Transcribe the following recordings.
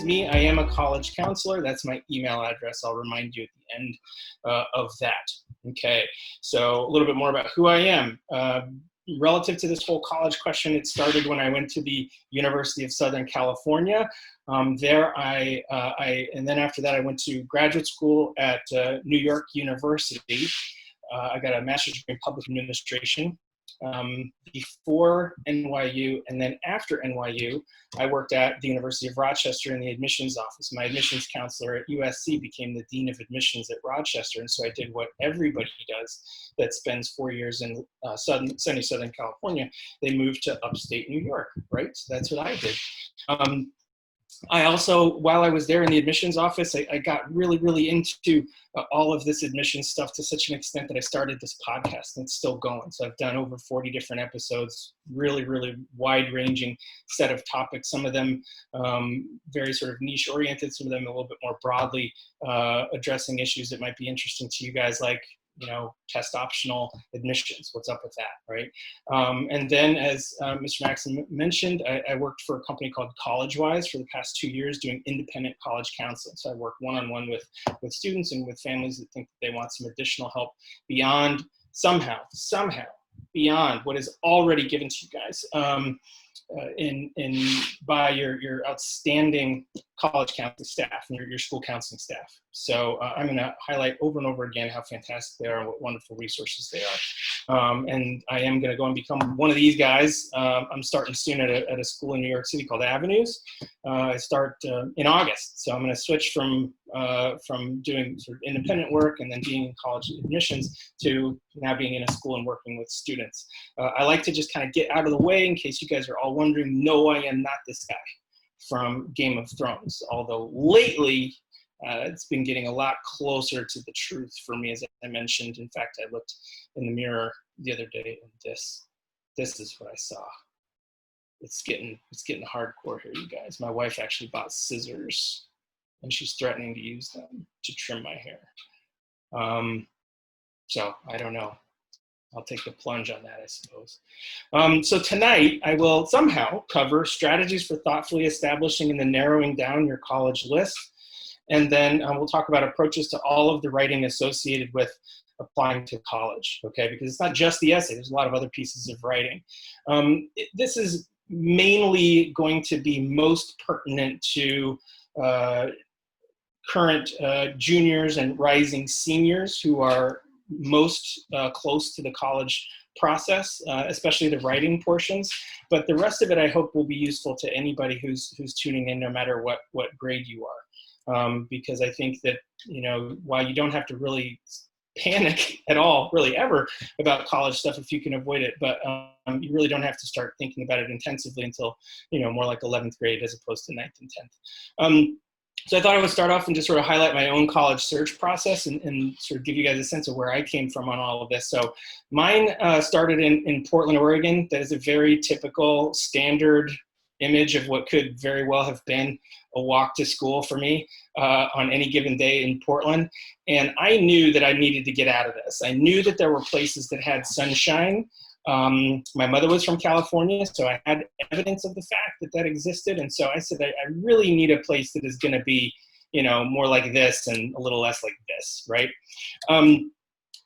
me. I am a college counselor. That's my email address. I'll remind you at the end of that. Okay, so a little bit more about who I am. Relative to this whole college question, it started when I went to the University of Southern California. And then after that, I went to graduate school at New York University. I got a master's degree in public administration. Before NYU and then after NYU, I worked at the University of Rochester in the admissions office. My admissions counselor at USC became the dean of admissions at Rochester, and so I did what everybody does that spends 4 years in sunny Southern California. They moved to upstate New York, right? So that's what I did. I also, while I was there in the admissions office, I got really into all of this admissions stuff to such an extent that I started this podcast, and it's still going. So I've done over 40 different episodes, really wide-ranging set of topics, some of them very sort of niche-oriented, some of them a little bit more broadly addressing issues that might be interesting to you guys, like, you know, test optional admissions. What's up with that, right? And then, as Mr. Maxson mentioned, I worked for a company called CollegeWise for the past 2 years doing independent college counseling. So I work one-on-one with students and with families that think that they want some additional help beyond somehow beyond what is already given to you guys by your outstanding college counseling staff and your school counseling staff. So I'm going to highlight over and over again how fantastic they are and what wonderful resources they are. And I am going to go and become one of these guys. I'm starting soon at a school in New York City called Avenues. I start in August. So I'm going to switch from doing sort of independent work and then being in college admissions to now being in a school and working with students. I like to just kind of get out of the way in case you guys are all wondering, no, I am not this guy from Game of Thrones. Although lately, it's been getting a lot closer to the truth for me, as I mentioned. In fact, I looked in the mirror the other day, and this is what I saw. It's getting hardcore here, you guys. My wife actually bought scissors, and she's threatening to use them to trim my hair. So I don't know. I'll take the plunge on that, I suppose. So tonight, I will somehow cover strategies for thoughtfully establishing and then narrowing down your college list. And then we'll talk about approaches to all of the writing associated with applying to college, okay? Because it's not just the essay. There's a lot of other pieces of writing. This is mainly going to be most pertinent to current juniors and rising seniors who are most close to the college process, especially the writing portions. But the rest of it, I hope, will be useful to anybody who's tuning in, no matter what grade you are. Because I think that, you know, while you don't have to really panic at all, really ever, about college stuff if you can avoid it, but you really don't have to start thinking about it intensively until, you know, more like 11th grade as opposed to 9th and 10th. So I thought I would start off and just sort of highlight my own college search process and sort of give you guys a sense of where I came from on all of this. So mine started in Portland, Oregon. That is a very typical standard image of what could very well have been a walk to school for me on any given day in Portland. And I knew that I needed to get out of this. I knew that there were places that had sunshine. My mother was from California, so I had evidence of the fact that existed. And so I said, I really need a place that is going to be, you know, more like this and a little less like this, right?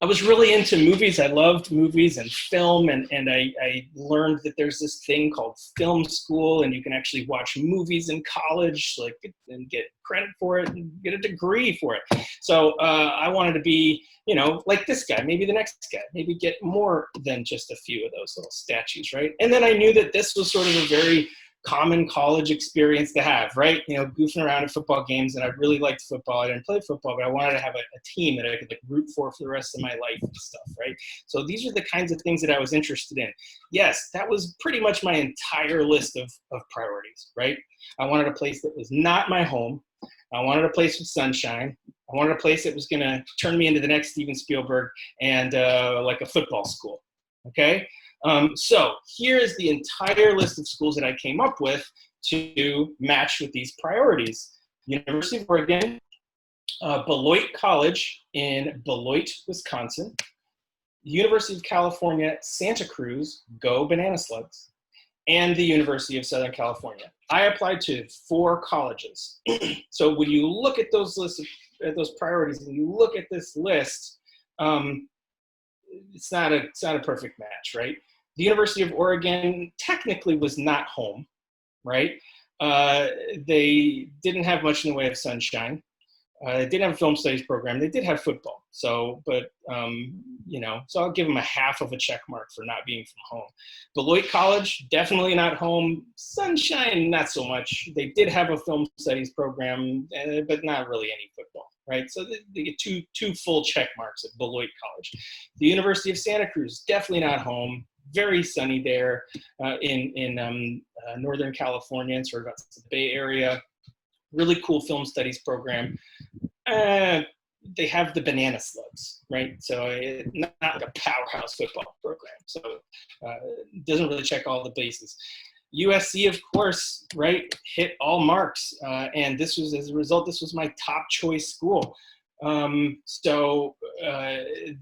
I was really into movies. I loved movies and film, and I learned that there's this thing called film school, and you can actually watch movies in college, like, and get credit for it and get a degree for it. So I wanted to be, you know, like this guy, maybe the next guy, maybe get more than just a few of those little statues, right? And then I knew that this was sort of a very common college experience to have, right? You know, goofing around at football games, and I really liked football. I didn't play football, but I wanted to have a team that I could, like, root for the rest of my life and stuff, right? So these are the kinds of things that I was interested in. Yes, that was pretty much my entire list of priorities, right? I wanted a place that was not my home. I wanted a place with sunshine. I wanted a place that was going to turn me into the next Steven Spielberg and like a football school, okay? So here is the entire list of schools that I came up with to match with these priorities. University of Oregon, Beloit College in Beloit, Wisconsin, University of California, Santa Cruz, go Banana Slugs, and the University of Southern California. I applied to 4 colleges. So when you look at those lists, at those priorities, and you look at this list, it's not a perfect match, right? The University of Oregon technically was not home, right? They didn't have much in the way of sunshine. They didn't have a film studies program. They did have football. So, but, you know, so I'll give them a half of a check mark for not being from home. Beloit College, definitely not home. Sunshine, not so much. They did have a film studies program, but not really any football, right? So they get two full check marks at Beloit College. The University of Santa Cruz, definitely not home. Very sunny there in Northern California and sort of the Bay Area. Really cool film studies program. They have the banana slugs, right? So it's not like a powerhouse football program. So it doesn't really check all the bases. USC, of course, right, hit all marks. And this was, as a result, this was my top choice school. So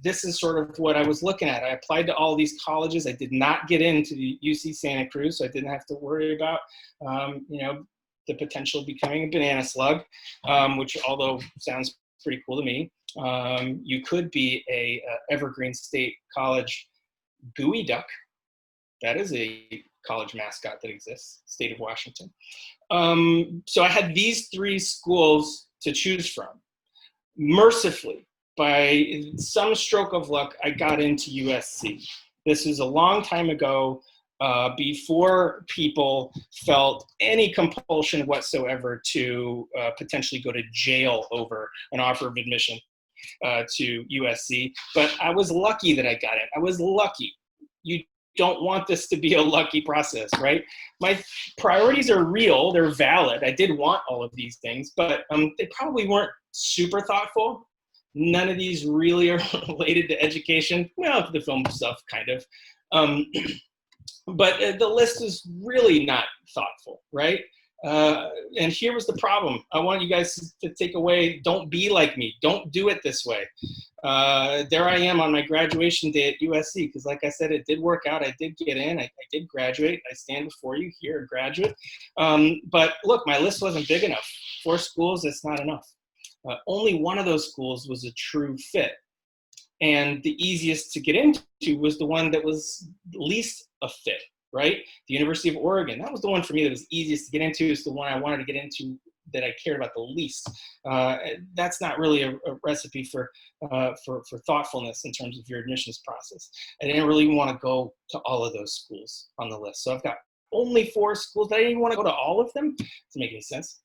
this is sort of what I was looking at. I applied to all these colleges. I did not get into the UC Santa Cruz, so I didn't have to worry about, you know, the potential of becoming a banana slug, which, although sounds pretty cool to me, you could be a Evergreen State College gooey duck. That is a college mascot that exists, state of Washington. So I had these 3 schools to choose from. Mercifully, by some stroke of luck, I got into USC. This was a long time ago, before people felt any compulsion whatsoever to potentially go to jail over an offer of admission to USC. But I was lucky that I got it. I was lucky. You don't want this to be a lucky process, right? My priorities are real. They're valid. I did want all of these things, but they probably weren't super thoughtful. None of these really are related to education. Well, the film stuff, kind of. But the list is really not thoughtful, right? And here was the problem. I want you guys to take away, don't be like me. Don't do it this way. There I am on my graduation day at USC, because like I said, it did work out. I did get in. I did graduate. I stand before you here, a graduate. But look, my list wasn't big enough. 4 schools, that's not enough. Only one of those schools was a true fit. And the easiest to get into was the one that was least a fit, right? The University of Oregon, that was the one for me that was easiest to get into. It's the one I wanted to get into that I cared about the least. That's not really a recipe for thoughtfulness in terms of your admissions process. I didn't really want to go to all of those schools on the list. So I've got only 4 schools, but I didn't even want to go to all of them. Doesn't make any sense.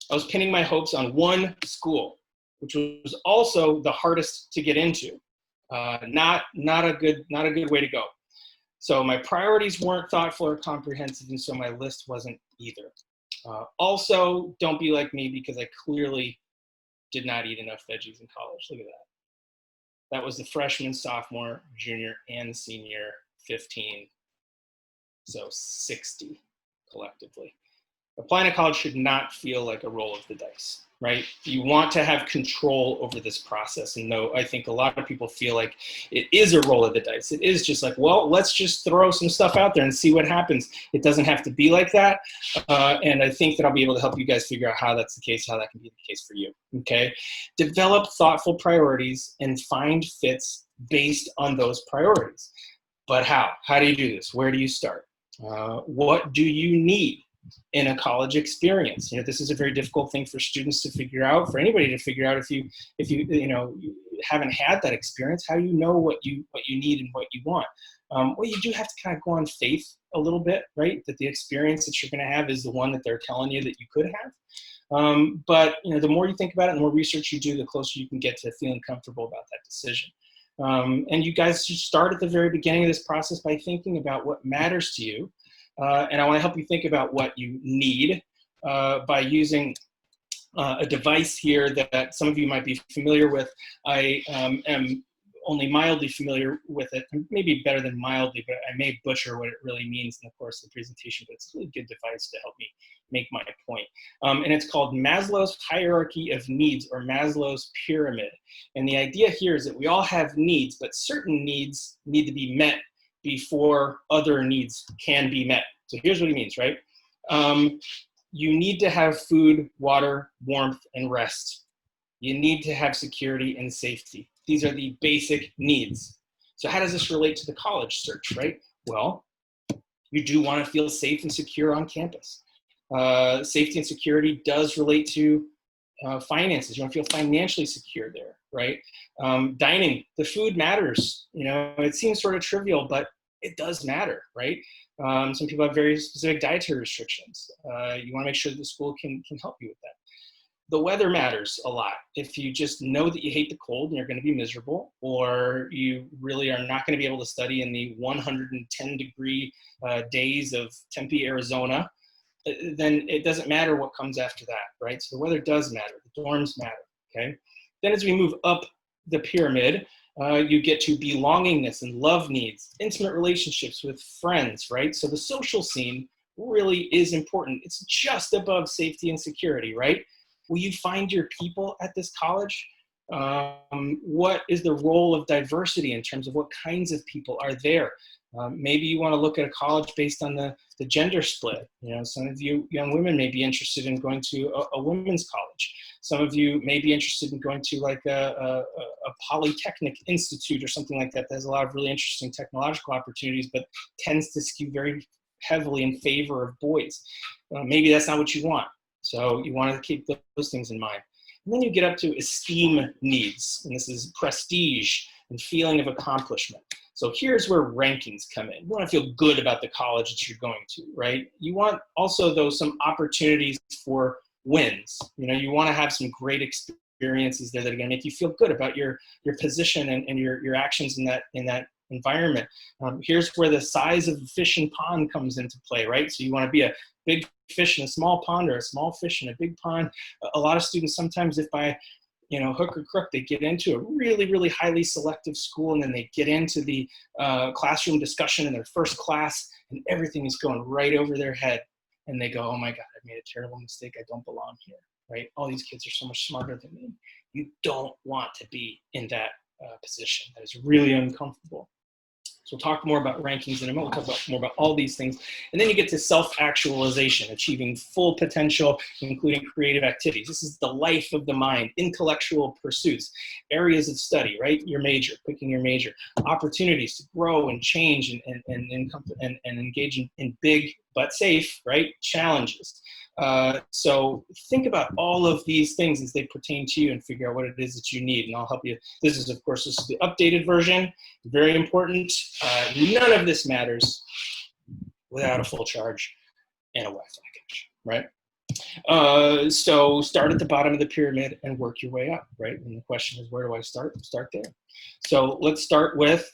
I was pinning my hopes on one school, which was also the hardest to get into. Not a good way to go. So my priorities weren't thoughtful or comprehensive, and so my list wasn't either. Also, don't be like me, because I clearly did not eat enough veggies in college. Look at that. That was the freshman, sophomore, junior, and senior 15. So 60 collectively. Applying to college should not feel like a roll of the dice, right? You want to have control over this process. And no, I think a lot of people feel like it is a roll of the dice. It is just like, well, let's just throw some stuff out there and see what happens. It doesn't have to be like that. And I think that I'll be able to help you guys figure out how that's the case, how that can be the case for you, okay? Develop thoughtful priorities and find fits based on those priorities. But how? How do you do this? Where do you start? What do you need in a college experience? You know, this is a very difficult thing for students to figure out, for anybody to figure out. If you you haven't had that experience, how do you know what you need and what you want? Well, you do have to kind of go on faith a little bit, right? That the experience that you're going to have is the one that they're telling you that you could have. But you know, the more you think about it, the more research you do, the closer you can get to feeling comfortable about that decision. And you guys should start at the very beginning of this process by thinking about what matters to you. And I want to help you think about what you need by using a device here that some of you might be familiar with. I am only mildly familiar with it, maybe better than mildly, but I may butcher what it really means in the course of the presentation, but it's a really good device to help me make my point. And it's called Maslow's hierarchy of needs, or Maslow's pyramid. And the idea here is that we all have needs, but certain needs need to be met before other needs can be met, So here's what he means, right? You need to have food, water, warmth, and rest. You need to have security and safety. These are the basic needs. So how does this relate to the college search, right? Well, you do want to feel safe and secure on campus. Safety and security does relate to finances. You want to feel financially secure there, right? Dining, the food matters. You know, it seems sort of trivial, but it does matter, right? Some people have very specific dietary restrictions. You want to make sure that the school can help you with that. The weather matters a lot. If you just know that you hate the cold and you're going to be miserable, or you really are not going to be able to study in the 110-degree days of Tempe, Arizona, then it doesn't matter what comes after that, right? So the weather does matter. The dorms matter, okay? Then as we move up the pyramid, you get to belongingness and love needs, intimate relationships with friends, right? So the social scene really is important. It's just above safety and security, right? Will you find your people at this college? What is the role of diversity in terms of what kinds of people are there? Maybe you want to look at a college based on the gender split. You know, some of you young women may be interested in going to a women's college. Some of you may be interested in going to like a polytechnic institute or something like that that has a lot of really interesting technological opportunities, but tends to skew very heavily in favor of boys. Maybe that's not what you want. So you want to keep those things in mind. And then you get up to esteem needs, and this is prestige and feeling of accomplishment. So here's where rankings come in. You want to feel good about the college that you're going to, right? You want also, though, some opportunities for wins. You know, you want to have some great experiences there that are going to make you feel good about your position and your actions in that environment. Here's where the size of the fish in pond comes into play, right? So you want to be a big fish in a small pond or a small fish in a big pond. A lot of students sometimes, if by hook or crook, they get into a really, really highly selective school, and then they get into the classroom discussion in their first class, and everything is going right over their head. And they go, oh my God, I made a terrible mistake. I don't belong here, right? All these kids are so much smarter than me. You don't want to be in that position. That is really uncomfortable. So we'll talk more about rankings in a moment. We'll talk more about all these things. And then you get to self-actualization, achieving full potential, including creative activities. This is the life of the mind, intellectual pursuits, areas of study, right? Your major, picking your major, opportunities to grow and change and engage in big but safe, right, challenges. So think about all of these things as they pertain to you and figure out what it is that you need, and I'll help you. This is the updated version, very important. None of this matters without a full charge and a Wi-Fi connection, right? So start at the bottom of the pyramid and work your way up, right? And the question is, where do I start? Start there. So let's start with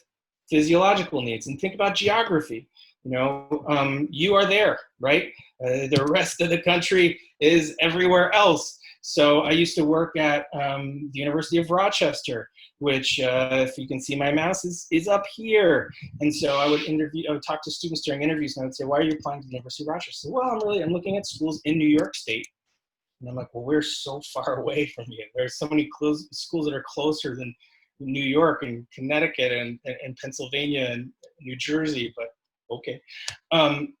physiological needs and think about geography. You are there, right? The rest of the country is everywhere else. So I used to work at the University of Rochester, which, if you can see my mouse, is up here. And so I would talk to students during interviews, and I would say, why are you applying to the University of Rochester? Well, I'm looking at schools in New York State. And I'm like, well, we're so far away from you. There's so many schools that are closer than New York and Connecticut and Pennsylvania and New Jersey, but okay.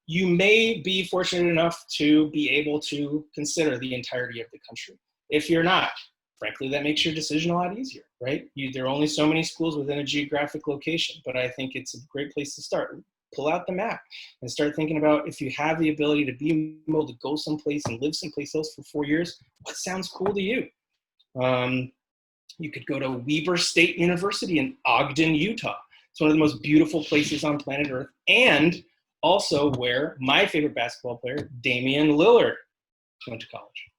You may be fortunate enough to be able to consider the entirety of the country. If you're not, frankly, that makes your decision a lot easier, right? There are only so many schools within a geographic location, but I think it's a great place to start. Pull out the map and start thinking about, if you have the ability to be able to go someplace and live someplace else for 4 years, what sounds cool to you? You could go to Weber State University in Ogden, Utah. It's one of the most beautiful places on planet Earth, and also where my favorite basketball player, Damian Lillard, went to college.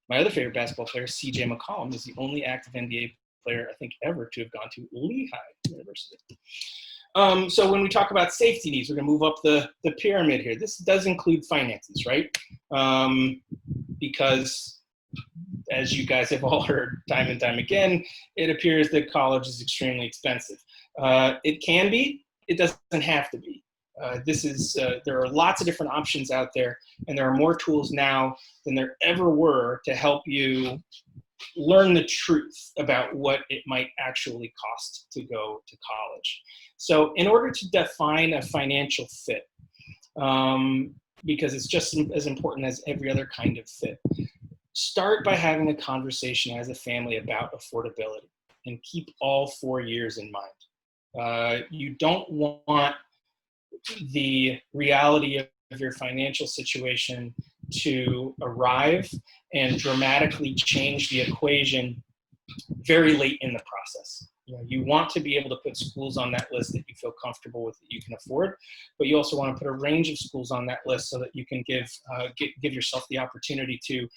My other favorite basketball player, CJ McCollum, is the only active NBA player, I think, ever to have gone to Lehigh University. So when we talk about safety needs, we're going to move up the pyramid here. This does include finances, right? Because, as you guys have all heard time and time again, it appears that college is extremely expensive. It can be, it doesn't have to be. There are lots of different options out there, and there are more tools now than there ever were to help you learn the truth about what it might actually cost to go to college. So in order to define a financial fit, because it's just as important as every other kind of fit. Start by having a conversation as a family about affordability and keep all 4 years in mind. You don't want the reality of your financial situation to arrive and dramatically change the equation very late in the process. You want to be able to put schools on that list that you feel comfortable with, that you can afford, but you also want to put a range of schools on that list so that you can give yourself the opportunity to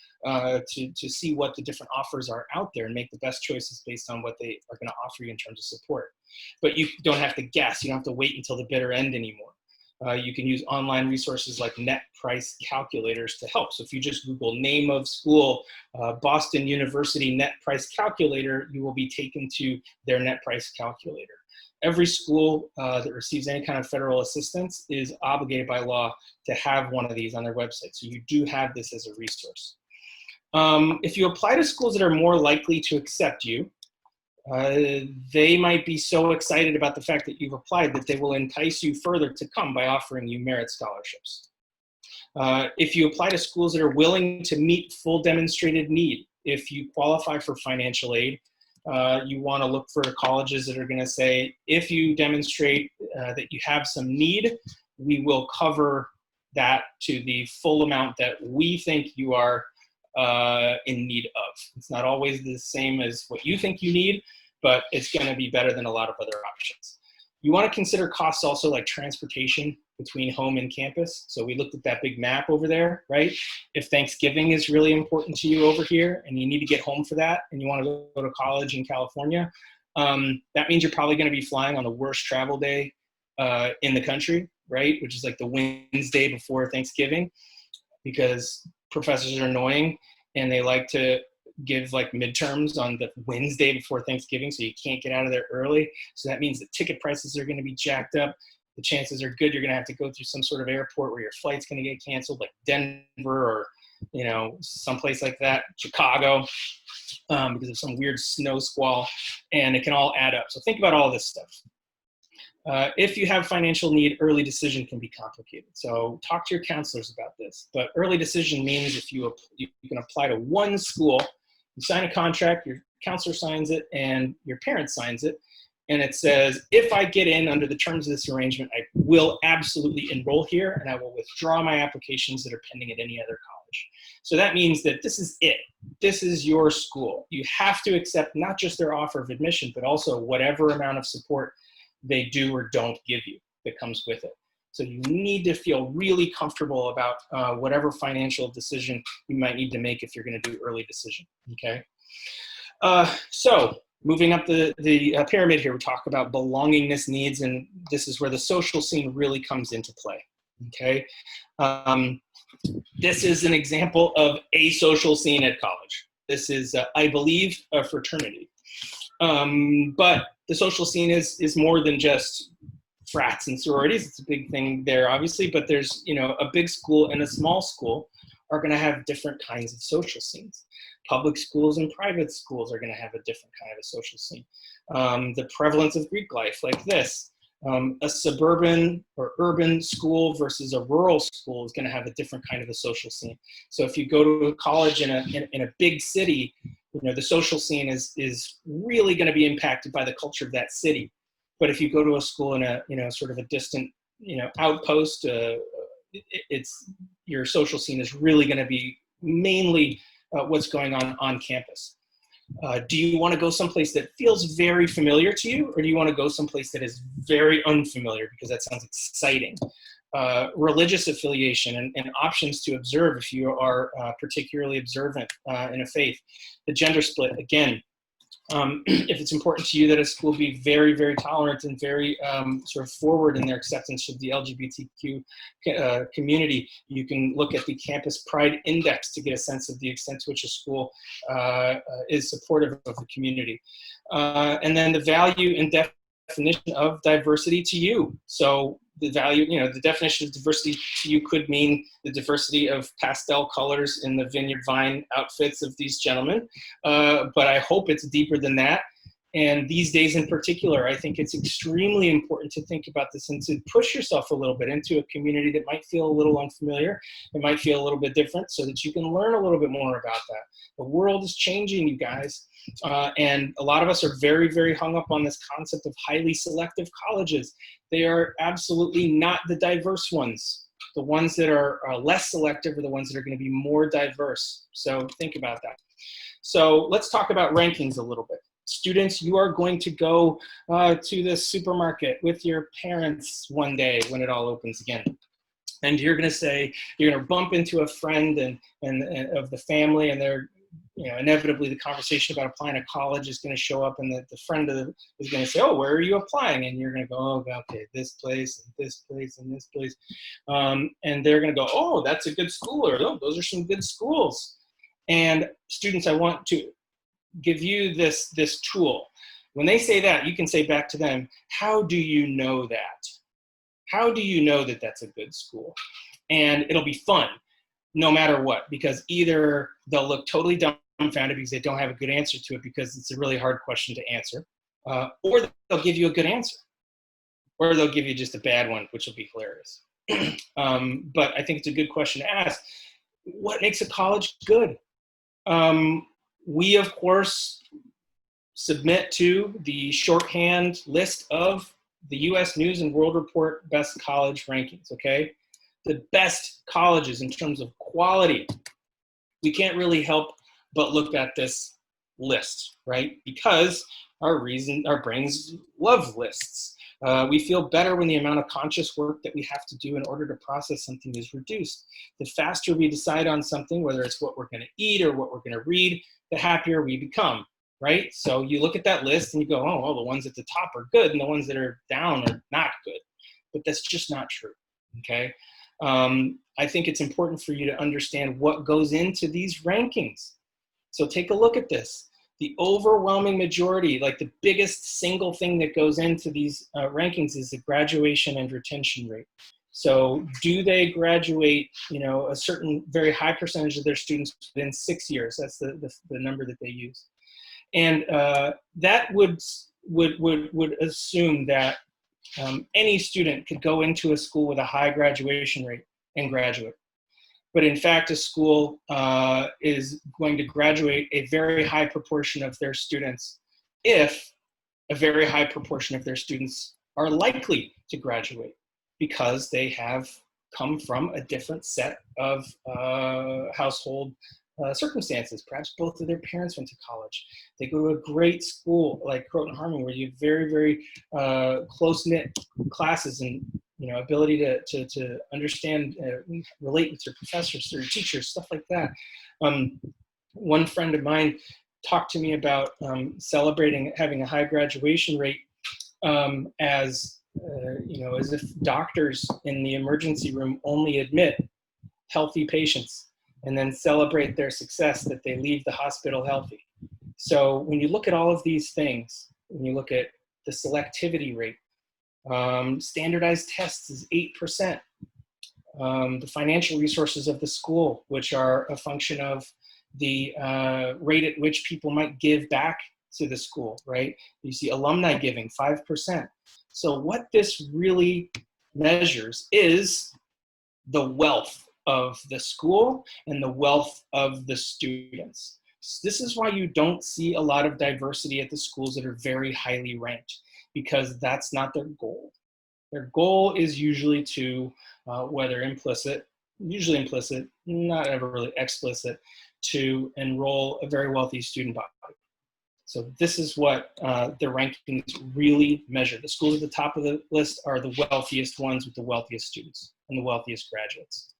see what the different offers are out there and make the best choices based on what they are going to offer you in terms of support. But you don't have to guess. You don't have to wait until the bitter end anymore. You can use online resources like net price calculators to help. So if you just Google name of school, Boston University net price calculator, you will be taken to their net price calculator. Every school that receives any kind of federal assistance is obligated by law to have one of these on their website. So you do have this as a resource. If you apply to schools that are more likely to accept you, they might be so excited about the fact that you've applied that they will entice you further to come by offering you merit scholarships. If you apply to schools that are willing to meet full demonstrated need, if you qualify for financial aid, you want to look for colleges that are going to say, if you demonstrate that you have some need, we will cover that to the full amount that we think you are in need of. It's not always the same as what you think you need, but it's going to be better than a lot of other options. You want to consider costs also, like transportation between home and campus. So we looked at that big map over there, right? If Thanksgiving is really important to you over here and you need to get home for that and you want to go to college in California, that means you're probably going to be flying on the worst travel day in the country, right? Which is like the Wednesday before Thanksgiving, because professors are annoying and they like to give like midterms on the Wednesday before Thanksgiving, so you can't get out of there early. So that means the ticket prices are going to be jacked up. The chances are good you're going to have to go through some sort of airport where your flight's going to get canceled, like Denver or someplace like that, Chicago, because of some weird snow squall, and it can all add up. So think about all this stuff. If you have financial need, early decision can be complicated. So talk to your counselors about this. But early decision means if you can apply to one school, you sign a contract, your counselor signs it, and your parent signs it. And it says, if I get in under the terms of this arrangement, I will absolutely enroll here, and I will withdraw my applications that are pending at any other college. So that means that this is it. This is your school. You have to accept not just their offer of admission, but also whatever amount of support they do or don't give you that comes with it. So you need to feel really comfortable about whatever financial decision you might need to make if you're going to do early decision, okay? So moving up the pyramid here, we talk about belongingness needs, and this is where the social scene really comes into play, okay? This is an example of a social scene at college. This is, I believe, a fraternity. But the social scene is more than just frats and sororities. It's a big thing there, obviously, but there's, a big school and a small school are going to have different kinds of social scenes. Public schools and private schools are going to have a different kind of a social scene. The prevalence of Greek life, like this. A suburban or urban school versus a rural school is going to have a different kind of a social scene. So if you go to a college in a big city, the social scene is really going to be impacted by the culture of that city. But if you go to a school in a sort of a distant outpost, your social scene is really going to be mainly what's going on campus. Do you want to go someplace that feels very familiar to you, or do you want to go someplace that is very unfamiliar because that sounds exciting? Religious affiliation and options to observe if you are particularly observant in a faith. The gender split, again, if it's important to you that a school be very, very tolerant and very sort of forward in their acceptance of the LGBTQ community, you can look at the Campus Pride Index to get a sense of the extent to which a school is supportive of the community. And then the value and definition of diversity to you. So the value, the definition of diversity to you could mean the diversity of pastel colors in the vineyard vine outfits of these gentlemen. But I hope it's deeper than that. And these days in particular, I think it's extremely important to think about this and to push yourself a little bit into a community that might feel a little unfamiliar. It might feel a little bit different so that you can learn a little bit more about that. The world is changing, you guys. And a lot of us are very, very hung up on this concept of highly selective colleges. They are absolutely not the diverse ones. The ones that are less selective are the ones that are going to be more diverse. So think about that. So let's talk about rankings a little bit. Students, you are going to go to the supermarket with your parents one day when it all opens again. And you're going to say, you're going to bump into a friend and of the family, and they're, inevitably the conversation about applying to college is going to show up, and the friend is going to say, oh, where are you applying? And you're going to go, oh, okay, this place, and this place, and this place. And they're going to go, oh, that's a good school, or oh, those are some good schools. And students, I want to give you this tool. When they say that, you can say back to them, how do you know that? How do you know that that's a good school? And it'll be fun no matter what, because either they'll look totally dumbfounded because they don't have a good answer to it because it's a really hard question to answer, or they'll give you a good answer, or they'll give you just a bad one, which will be hilarious. But I think it's a good question to ask. What makes a college good? We, of course, submit to the shorthand list of the U.S. News and World Report best college rankings, okay? The best colleges in terms of quality. We can't really help but look at this list, right? Because our brains love lists. We feel better when the amount of conscious work that we have to do in order to process something is reduced. The faster we decide on something, whether it's what we're going to eat or what we're going to read, the happier we become, right? So you look at that list and you go, oh, well, the ones at the top are good and the ones that are down are not good. But that's just not true, okay? I think it's important for you to understand what goes into these rankings. So take a look at this. The overwhelming majority, like the biggest single thing that goes into these rankings is the graduation and retention rate. So do they graduate, a certain very high percentage of their students within 6 years? That's the number that they use. And that would assume that any student could go into a school with a high graduation rate and graduate. But in fact, a school is going to graduate a very high proportion of their students if a very high proportion of their students are likely to graduate because they have come from a different set of household circumstances. Perhaps both of their parents went to college. They go to a great school like Croton-Harmon where you have very, very close-knit classes and ability to understand, relate with your professors, your teachers, stuff like that. One friend of mine talked to me about celebrating having a high graduation rate as if doctors in the emergency room only admit healthy patients and then celebrate their success that they leave the hospital healthy. So when you look at all of these things, when you look at the selectivity rate, standardized tests is 8%. The financial resources of the school, which are a function of the rate at which people might give back to the school, right? You see alumni giving, 5%. So what this really measures is the wealth of the school and the wealth of the students. So this is why you don't see a lot of diversity at the schools that are very highly ranked, because that's not their goal. Their goal is usually to, whether usually implicit, not ever really explicit, to enroll a very wealthy student body. So this is what the rankings really measure. The schools at the top of the list are the wealthiest ones with the wealthiest students and the wealthiest graduates.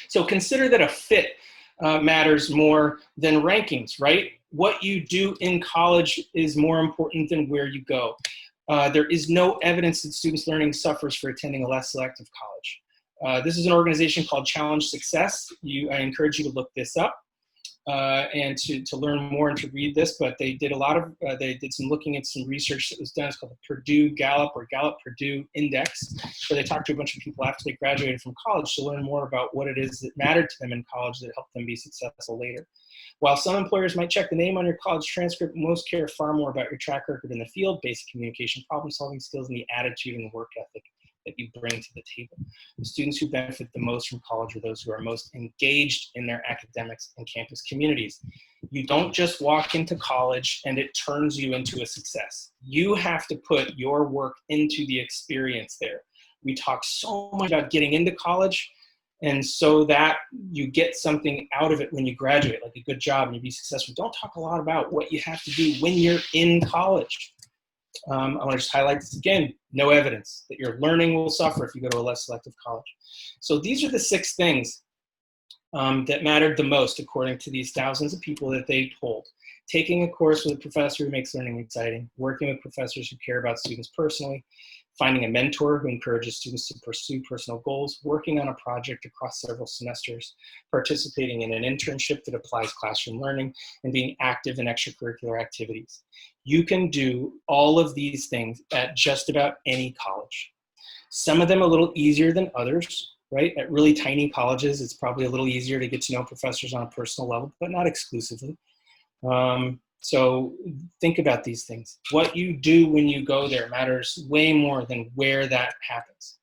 So consider that a fit matters more than rankings, right? What you do in college is more important than where you go. There is no evidence that students' learning suffers for attending a less selective college. This is an organization called Challenge Success. I encourage you to look this up. and to learn more and to read this, but they did a lot of, they did some looking at some research that was done. It's called the Purdue-Gallup or Gallup-Purdue Index, where they talked to a bunch of people after they graduated from college to learn more about what it is that mattered to them in college that helped them be successful later. While some employers might check the name on your college transcript, most care far more about your track record in the field, basic communication, problem-solving skills, and the attitude and work ethic that you bring to the table. The students who benefit the most from college are those who are most engaged in their academics and campus communities. You don't just walk into college and it turns you into a success. You have to put your work into the experience there. We talk so much about getting into college, and so that you get something out of it when you graduate, like a good job and you be successful. Don't talk a lot about what you have to do when you're in college. I want to just highlight this again, no evidence that your learning will suffer if you go to a less selective college. So these are the 6 things that mattered the most according to these thousands of people that they polled. Taking a course with a professor who makes learning exciting, working with professors who care about students personally, finding a mentor who encourages students to pursue personal goals, working on a project across several semesters, participating in an internship that applies classroom learning, and being active in extracurricular activities. You can do all of these things at just about any college. Some of them a little easier than others, right? At really tiny colleges, it's probably a little easier to get to know professors on a personal level, but not exclusively. So think about these things. What you do when you go there matters way more than where that happens.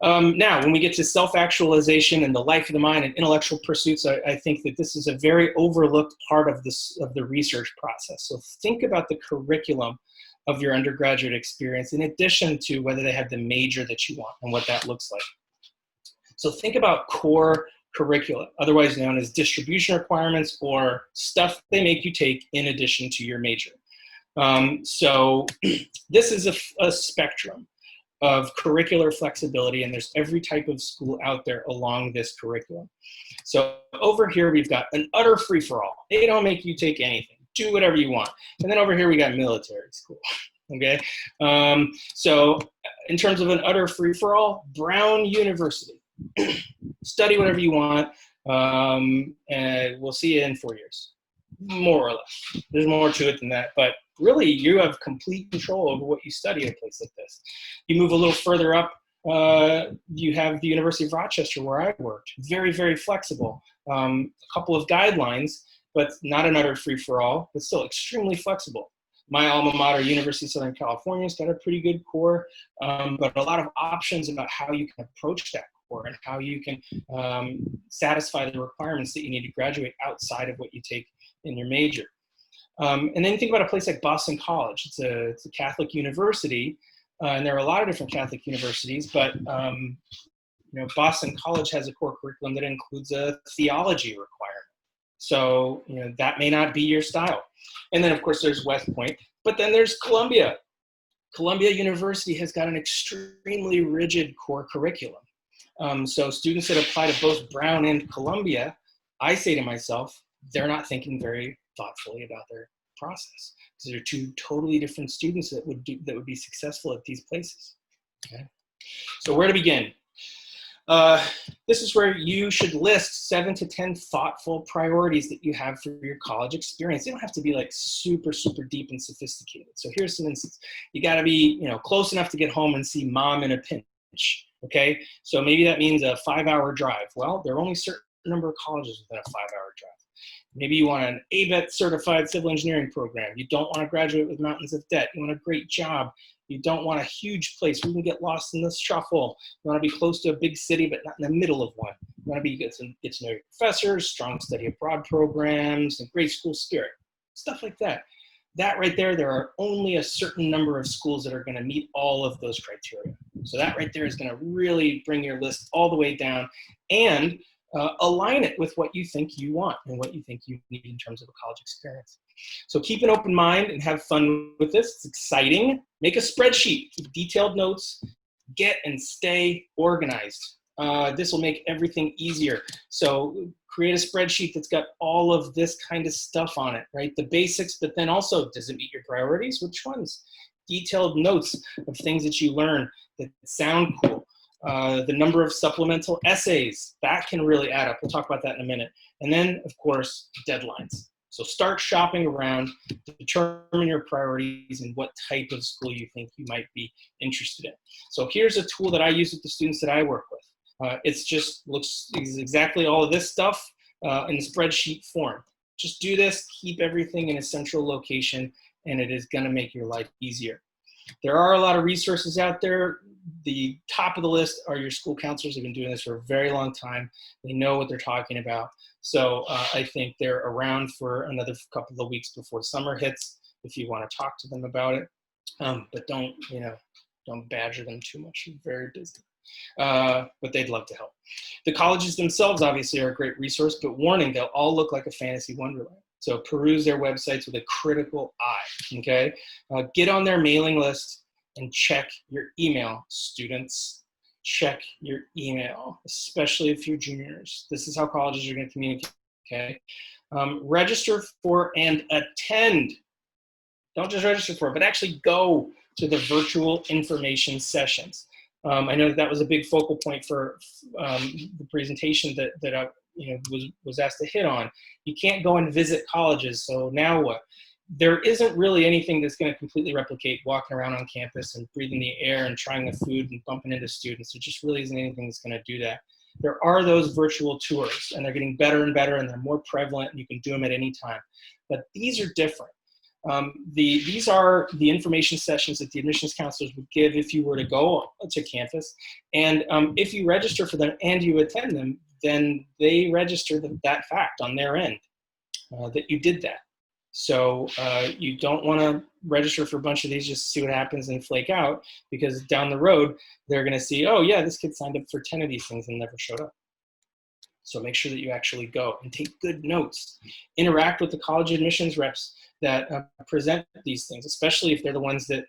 Now, when we get to self-actualization and the life of the mind and intellectual pursuits, I think that this is a very overlooked part of the research process. So think about the curriculum of your undergraduate experience in addition to whether they have the major that you want and what that looks like. So think about core curricula, otherwise known as distribution requirements or stuff they make you take in addition to your major. So this is a spectrum of curricular flexibility, and there's every type of school out there along this curriculum. So over here, we've got an utter free-for-all. They don't make you take anything. Do whatever you want. And then over here, we got military school, okay? So in terms of an utter free-for-all, Brown University. Study whatever you want, and we'll see you in 4 years, more or less. There's more to it than that, but really you have complete control over what you study at a place like this. You move a little further up, you have the University of Rochester where I worked. Very, very flexible. A couple of guidelines, but not an utter free-for-all, but still extremely flexible. My alma mater, University of Southern California, has got a pretty good core, but a lot of options about how you can approach that core and how you can satisfy the requirements that you need to graduate outside of what you take in your major. And then you think about a place like Boston College. It's a Catholic university, and there are a lot of different Catholic universities, but Boston College has a core curriculum that includes a theology requirement. So that may not be your style. And then of course there's West Point, but then there's Columbia. Columbia University has got an extremely rigid core curriculum. So students that apply to both Brown and Columbia, I say to myself, they're not thinking very thoughtfully about their process, because they're 2 totally different students that would be successful at these places. Okay, so where to begin? This is where you should list 7 to 10 thoughtful priorities that you have for your college experience. They don't have to be like super, super deep and sophisticated. So here's some instances. You got to be, close enough to get home and see mom in a pinch. Okay, so maybe that means a 5-hour drive. Well, there are only a certain number of colleges within a 5-hour drive. Maybe you want an ABET certified civil engineering program. You don't want to graduate with mountains of debt. You want a great job. You don't want a huge place where you can get lost in the shuffle. You want to be close to a big city, but not in the middle of one. You want to get to know your professors, strong study abroad programs, and great school spirit, stuff like that. That right there are only a certain number of schools that are going to meet all of those criteria. So that right there is going to really bring your list all the way down and align it with what you think you want and what you think you need in terms of a college experience. So keep an open mind and have fun with this. It's exciting. Make a spreadsheet, keep detailed notes, get and stay organized. This will make everything easier. So create a spreadsheet that's got all of this kind of stuff on it, right? The basics, but then also, does it meet your priorities? Which ones? Detailed notes of things that you learn that sound cool. The number of supplemental essays, that can really add up. We'll talk about that in a minute. And then, of course, deadlines. So start shopping around, determine your priorities and what type of school you think you might be interested in. So here's a tool that I use with the students that I work with. It's just looks exactly all of this stuff in spreadsheet form. Just do this, keep everything in a central location, and it is gonna make your life easier. There are a lot of resources out there. The top of the list are your school counselors who've been doing this for a very long time. They know what they're talking about. So I think they're around for another couple of weeks before summer hits if you want to talk to them about it. But don't badger them too much. They're very busy. But they'd love to help. The colleges themselves obviously are a great resource, but warning, they'll all look like a fantasy wonderland. So peruse their websites with a critical eye, okay? Get on their mailing list and check your email, students. Check your email, especially if you're juniors. This is how colleges are gonna communicate, okay? Register for and attend. Don't just register for it, but actually go to the virtual information sessions. I know that was a big focal point for the presentation that I was asked to hit on. You can't go and visit colleges, so now what? There isn't really anything that's going to completely replicate walking around on campus and breathing the air and trying the food and bumping into students. There just really isn't anything that's going to do that. There are those virtual tours, and they're getting better and better, and they're more prevalent, and you can do them at any time. But these are different. These are the information sessions that the admissions counselors would give if you were to go to campus. And if you register for them and you attend them, then they register that fact on their end that you did that. So you don't want to register for a bunch of these just to see what happens and flake out, because down the road, they're going to see, oh yeah, this kid signed up for 10 of these things and never showed up. So make sure that you actually go and take good notes. Interact with the college admissions reps that present these things, especially if they're the ones that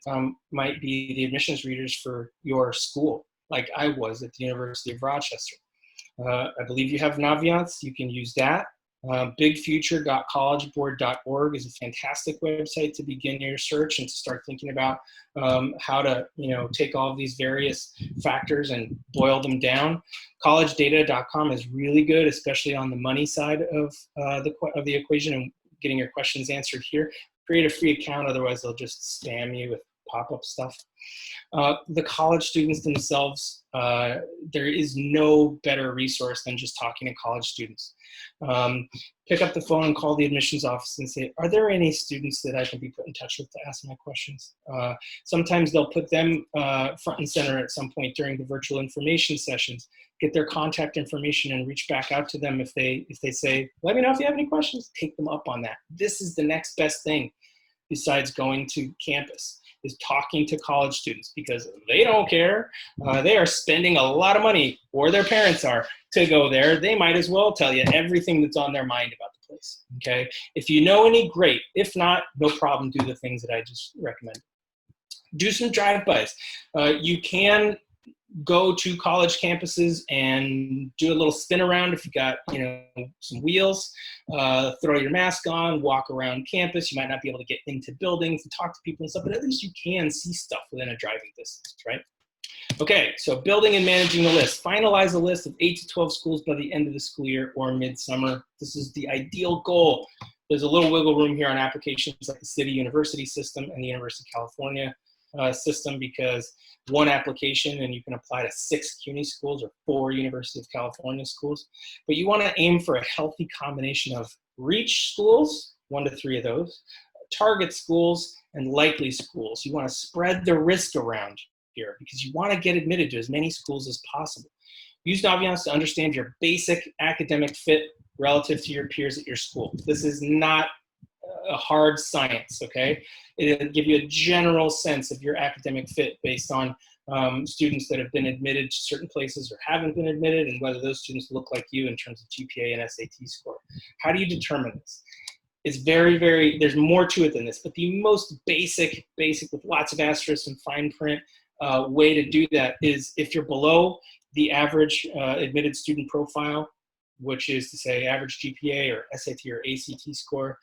might be the admissions readers for your school, like I was at the University of Rochester. I believe you have Naviance, you can use that. Bigfuture.collegeboard.org is a fantastic website to begin your search and to start thinking about how to take all of these various factors and boil them down. Collegedata.com is really good, especially on the money side of the equation and getting your questions answered here. Create a free account, otherwise they'll just spam you with pop-up stuff. The college students themselves, there is no better resource than just talking to college students. Pick up the phone and call the admissions office and say, are there any students that I can be put in touch with to ask my questions? Sometimes they'll put them front and center at some point during the virtual information sessions. Get their contact information and reach back out to them if they say, let me know if you have any questions. Take them up on that. This is the next best thing besides going to campus, is talking to college students, because they don't care. They are spending a lot of money, or their parents are, to go there. They might as well tell you everything that's on their mind about the place, okay? If you know any, great. If not, no problem, do the things that I just recommended. Do some drive-bys. You can go to college campuses and do a little spin around if you got some wheels. Throw your mask on, walk around campus. You might not be able to get into buildings and talk to people and stuff, but at least you can see stuff within a driving distance, right? Okay, so building and managing the list. Finalize a list of 8 to 12 schools by the end of the school year or midsummer. This is the ideal goal. There's a little wiggle room here on applications like the City University system and the University of California system, because one application and you can apply to 6 CUNY schools or 4 University of California schools. But you want to aim for a healthy combination of reach schools, 1 to 3 of those, target schools, and likely schools. You want to spread the risk around here because you want to get admitted to as many schools as possible. Use Naviance to understand your basic academic fit relative to your peers at your school. This is not a hard science, okay? It'll give you a general sense of your academic fit based on students that have been admitted to certain places or haven't been admitted, and whether those students look like you in terms of GPA and SAT score. How do you determine this? It's very, there's more to it than this, but the most basic with lots of asterisks and fine print way to do that is if you're below the average admitted student profile, which is to say average GPA or SAT or ACT score,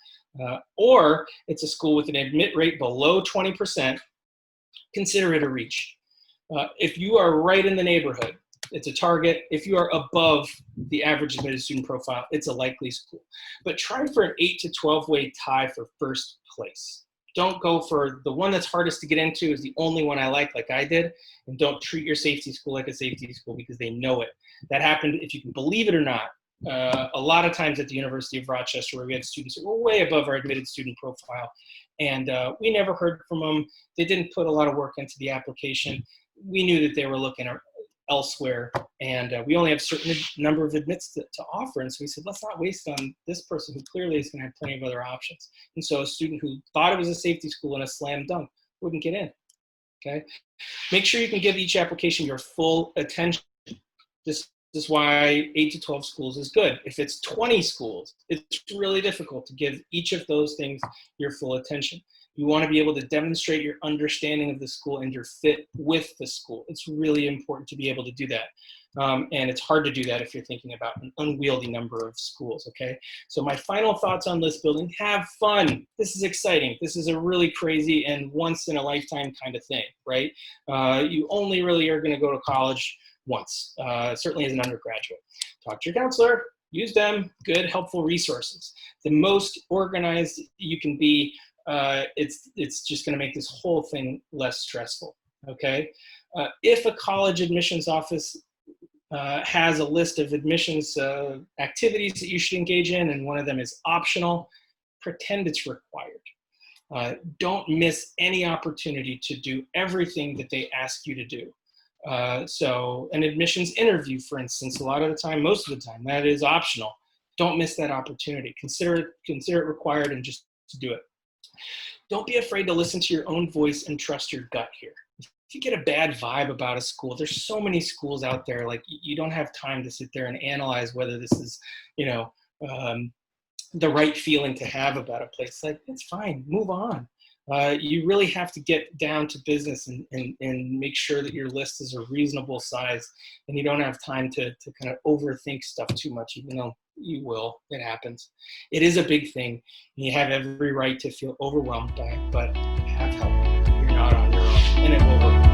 or it's a school with an admit rate below 20%, consider it a reach. If you are right in the neighborhood, It's a target. If you are above the average admitted student profile, it's a likely school. But try for an 8 to 12 way tie for first place. Don't go for the one that's hardest to get into is the only one I like I did. And don't treat your safety school like a safety school because they know it. That happened, if you can believe it or not, a lot of times at the University of Rochester where we had students that were way above our admitted student profile. And we never heard from them. They didn't put a lot of work into the application. We knew that they were looking elsewhere, and we only have a certain number of admits to offer. And so we said, let's not waste on this person who clearly is going to have plenty of other options. And so a student who thought it was a safety school and a slam dunk wouldn't get in, okay? Make sure you can give each application your full attention. This is why 8 to 12 schools is good. If it's 20 schools, it's really difficult to give each of those things your full attention. You want to be able to demonstrate your understanding of the school and your fit with the school. It's really important to be able to do that. And it's hard to do that if you're thinking about an unwieldy number of schools, okay? So my final thoughts on list building, have fun. This is exciting. This is a really crazy and once in a lifetime kind of thing, right? You only really are gonna go to college once, certainly as an undergraduate. Talk to your counselor, use them, good, helpful resources. The most organized you can be, it's just going to make this whole thing less stressful, okay? If a college admissions office has a list of admissions activities that you should engage in, and one of them is optional, pretend it's required. Don't miss any opportunity to do everything that they ask you to do. So an admissions interview, for instance, a lot of the time, most of the time, that is optional. Don't miss that opportunity. Consider it required and just do it. Don't be afraid to listen to your own voice and trust your gut here. If you get a bad vibe about a school, there's so many schools out there, you don't have time to sit there and analyze whether this is, the right feeling to have about a place. It's fine, move on. You really have to get down to business and make sure that your list is a reasonable size, and you don't have time to kind of overthink stuff too much, even though you will. It happens. It is a big thing, and you have every right to feel overwhelmed by it, but have help. You're not on your own, and it will work.